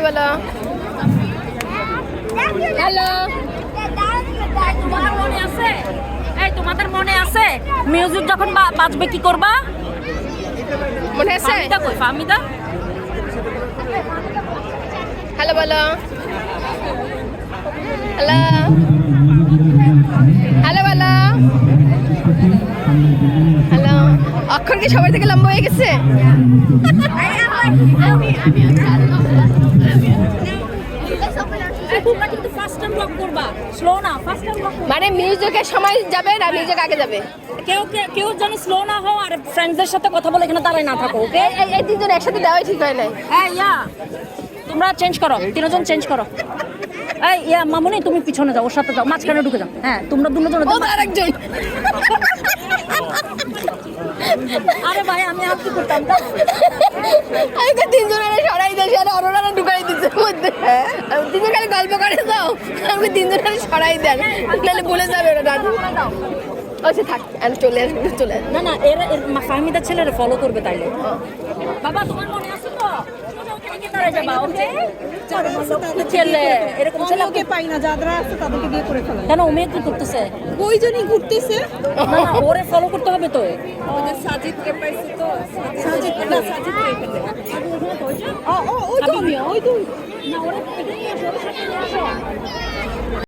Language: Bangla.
বলো হ্যালো। তোমাদের মনে আছে? এই তোমাদের মনে আছে মিউজিক যখন বাজবে কি করবা? মনে আছে? ফাহমিদা কই? ফাহমিদা হ্যালো বলো হ্যালো হ্যালো বলো হ্যালো। অক্ষর কি সবার থেকে লম্বা হয়ে গেছে? তোমরা কিন্তু ফার্স্ট টাইম ব্লক করবা, স্লো না, ফার্স্ট টাইম ব্লক। মানে মিউজিকের সময় যাবে না মিউজিক আগে যাবে? কেউ যেন স্লো না হও আর ফ্রেন্ডসদের সাথে কথা বলে এখানে দাঁড়ায় না থাকো, ওকে? এই তিনজন একসাথে দেওয়াই ঠিক হয় নাই। হ্যাঁ ইয়া, তোমরা চেঞ্জ করো, তিনজন চেঞ্জ করো। এই ইয়া মামুনি তুমি পিছনে যাও, ওর সাথে যাও, মাঝখানে ঢুকে যাও। হ্যাঁ তোমরা দুজন। ও আরেকজন। আরে ভাই আমি আর কি করতাম? আমি তো তিনজনের সরাই দিয়েছি আর অরোরারা ঢুকাই দিচ্ছে মধ্যে। তিনজন খালি গল্প করে দাও, আমাকে তিনজনের সরাই দেন, নাহলে বলে যাবে ওরা দাদু। আচ্ছা থাক, আমি চলে আসবো, চলে আসবো। না এর ফাহমিদার ছেলেরা ফলো করবে তাইলে। বাবা তোমার মনে আছে তো? ছেলে এরকম ছেলে ওকে পাই না, যারা আছে তাদেরকে দিয়ে করে ফেলে। কেন ও মেয়ে কি করতেছে? ওইজনই ঘুরতেছে। না ওরে ফলো করতে হবে তো। ওদের সাজিদকে পাইছি তো, সাজিদকে পেলে। ওই তো আমি, ওই তো না ওরে এখানে নিয়ে আসো, ওর সাথে নিয়ে আসো।